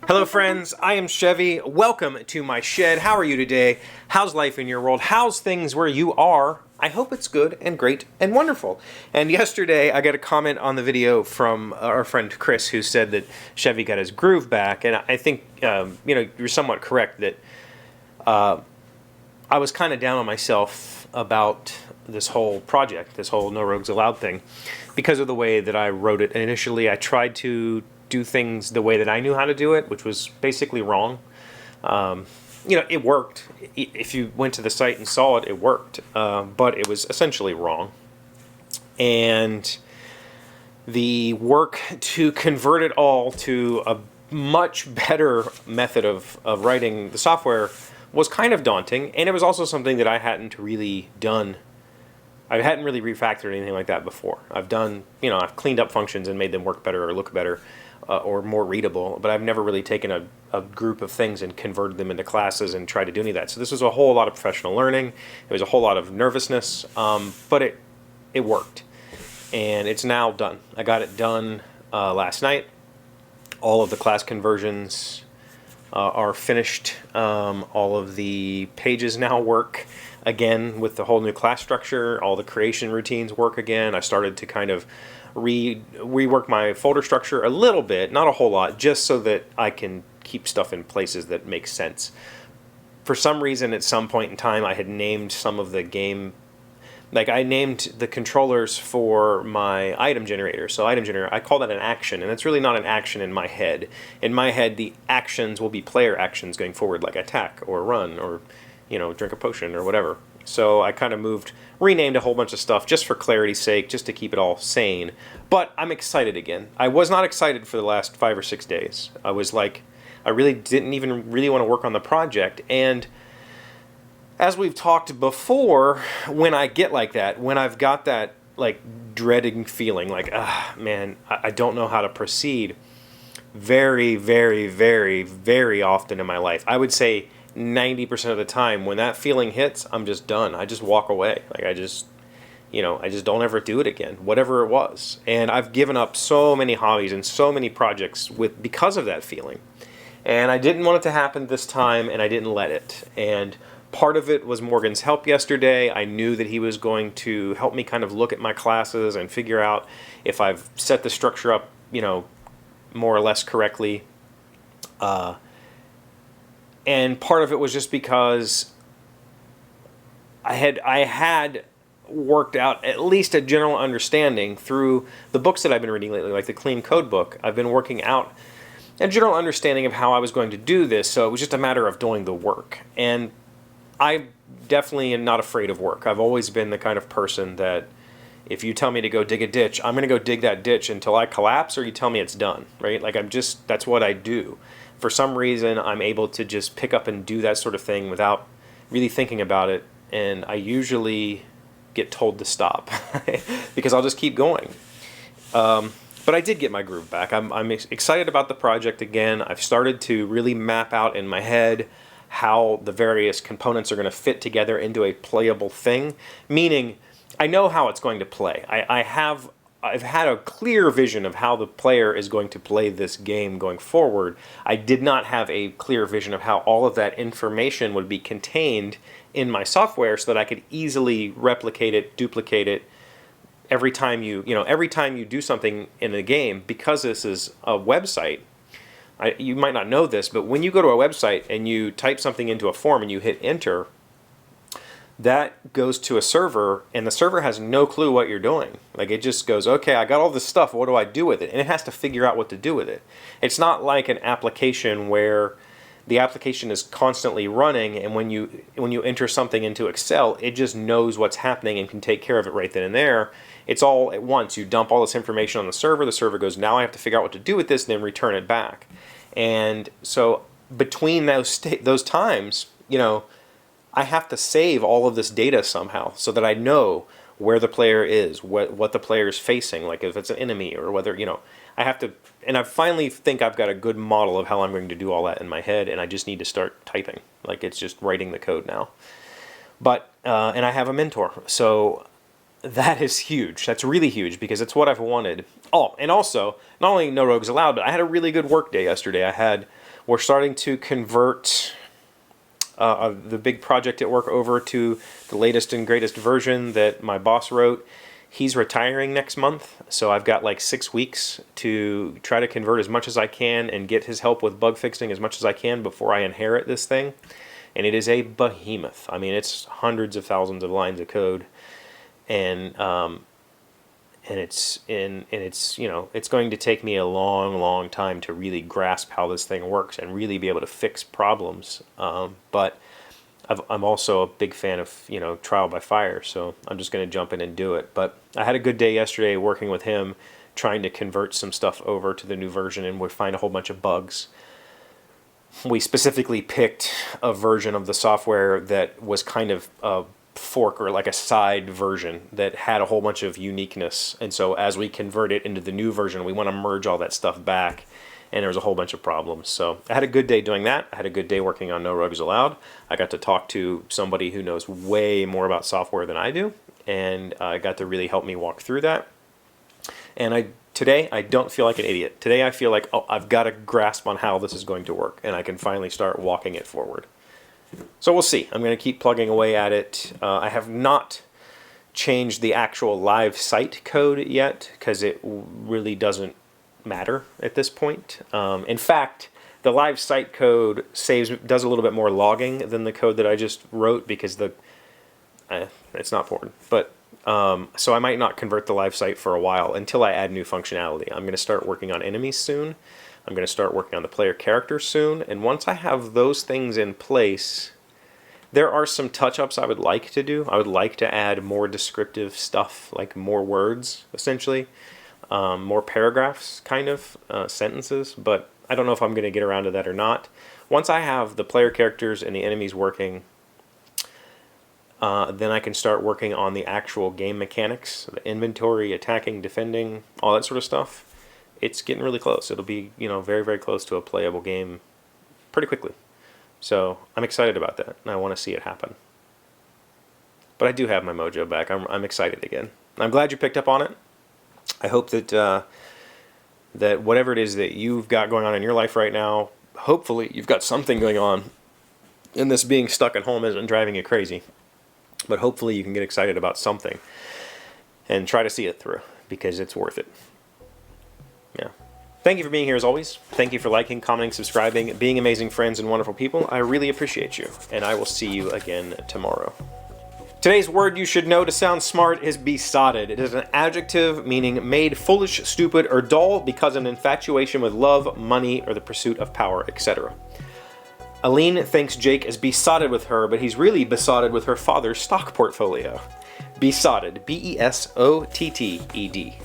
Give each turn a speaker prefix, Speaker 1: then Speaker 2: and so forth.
Speaker 1: Hello friends, I am Chevee. Welcome to my shed. How are you today? How's life in your world? How's things where you are? I hope it's good and great and wonderful. And yesterday I got a comment on the video from our friend Chris who said that Chevee got his groove back, and I think you're somewhat correct that I was kind of down on myself about this whole project, this whole No Rogues Allowed thing, because of the way that I wrote it. And initially I tried to do things the way that I knew how to do it, which was basically wrong. It worked. If you went to the site and saw it, it worked, but it was essentially wrong. And the work to convert it all to a much better method of writing the software was kind of daunting, and it was also something that I hadn't really done. I hadn't really refactored anything like that before. I've done, I've cleaned up functions and made them work better or look better or more readable, but I've never really taken a group of things and converted them into classes and tried to do any of that. So this was a whole lot of professional learning. It was a whole lot of nervousness, but it worked. And it's now done. I got it done last night. All of the class conversions are finished. All of the pages now work again with the whole new class structure. All the creation routines work again. I started to kind of rework my folder structure a little bit, not a whole lot, just so that I can keep stuff in places that make sense. For some reason, at some point in time, I had named some of the game, like I named the controllers for my item generator. So item generator, I call that an action, and it's really not an action in my head. In my head, the actions will be player actions going forward, like attack or run or, drink a potion or whatever. So I kind of renamed a whole bunch of stuff just for clarity's sake, just to keep it all sane. But I'm excited again. I was not excited for the last 5 or 6 days. I was like, I really didn't even really want to work on the project. And as we've talked before, when I get like that, when I've got that like dreading feeling, like, man, I don't know how to proceed, very, very, very, very often in my life, I would say 90% of the time, when that feeling hits, I'm just done. I just walk away. Like I just don't ever do it again, whatever it was. And I've given up so many hobbies and so many projects because of that feeling. And I didn't want it to happen this time, and I didn't let it. And part of it was Morgan's help yesterday. I knew that he was going to help me kind of look at my classes and figure out if I've set the structure up, more or less correctly. And part of it was just because I had worked out at least a general understanding through the books that I've been reading lately, like the Clean Code book. I've been working out a general understanding of how I was going to do this, so it was just a matter of doing the work. And I definitely am not afraid of work. I've always been the kind of person that if you tell me to go dig a ditch, I'm going to go dig that ditch until I collapse or you tell me it's done, right? Like that's what I do. For some reason, I'm able to just pick up and do that sort of thing without really thinking about it, and I usually get told to stop because I'll just keep going. But I did get my groove back. I'm excited about the project again. I've started to really map out in my head how the various components are going to fit together into a playable thing, meaning I know how it's going to play. I've had a clear vision of how the player is going to play this game going forward. I did not have a clear vision of how all of that information would be contained in my software so that I could easily replicate it, duplicate it every time you do something in a game. Because this is a website, you might not know this, but when you go to a website and you type something into a form and you hit enter, that goes to a server, and the server has no clue what you're doing. Like it just goes, okay, I got all this stuff, what do I do with it? And it has to figure out what to do with it. It's not like an application where the application is constantly running, and when you enter something into Excel, it just knows what's happening and can take care of it right then and there. It's all at once. You dump all this information on the server goes, now I have to figure out what to do with this, and then return it back. And so between those times, I have to save all of this data somehow so that I know where the player is, what the player is facing, like if it's an enemy or whether, I have to, and I finally think I've got a good model of how I'm going to do all that in my head, and I just need to start typing. Like it's just writing the code now. But, and I have a mentor, so that is huge. That's really huge because it's what I've wanted. Oh, and also, not only no rogues allowed, but I had a really good work day yesterday. I had We're starting to convert the big project at work over to the latest and greatest version that my boss wrote. He's retiring next month, so I've got like 6 weeks to try to convert as much as I can and get his help with bug fixing as much as I can before I inherit this thing. And it is a behemoth. I mean, it's hundreds of thousands of lines of code, and it's you know, it's going to take me a long time to really grasp how this thing works and really be able to fix problems. But I'm also a big fan of, you know, trial by fire, so I'm just going to jump in and do it. But I had a good day yesterday working with him, trying to convert some stuff over to the new version, and we find a whole bunch of bugs. We specifically picked a version of the software that was kind of a fork or like a side version that had a whole bunch of uniqueness. And so as we convert it into the new version, we want to merge all that stuff back. And there was a whole bunch of problems. So I had a good day doing that. I had a good day working on No Rogues Allowed. I got to talk to somebody who knows way more about software than I do. And I got to really help me walk through that. And today, I don't feel like an idiot. Today, I feel like, oh, I've got a grasp on how this is going to work, and I can finally start walking it forward. So we'll see. I'm going to keep plugging away at it. I have not changed the actual live site code yet, because it really doesn't matter at this point. In fact, the live site code does a little bit more logging than the code that I just wrote, because it's not important. But so I might not convert the live site for a while until I add new functionality. I'm going to start working on enemies soon. I'm going to start working on the player character soon. And once I have those things in place, there are some touch-ups I would like to do. I would like to add more descriptive stuff, like more words, essentially. More paragraphs, kind of, sentences. But I don't know if I'm going to get around to that or not. Once I have the player characters and the enemies working, then I can start working on the actual game mechanics, the inventory, attacking, defending, all that sort of stuff. It's getting really close. It'll be, you know, very close to a playable game pretty quickly. So I'm excited about that, and I want to see it happen. But I do have my mojo back. I'm excited again. I'm glad you picked up on it. I hope that that whatever it is that you've got going on in your life right now, hopefully you've got something going on, and this being stuck at home isn't driving you crazy. But hopefully you can get excited about something and try to see it through, because it's worth it. Yeah. Thank you for being here as always. Thank you for liking, commenting, subscribing, being amazing friends and wonderful people. I really appreciate you, and I will see you again tomorrow. Today's word you should know to sound smart is besotted. It is an adjective meaning made foolish, stupid, or dull because of an infatuation with love, money, or the pursuit of power, etc. Aline thinks Jake is besotted with her, but he's really besotted with her father's stock portfolio. Besotted. B-E-S-O-T-T-E-D.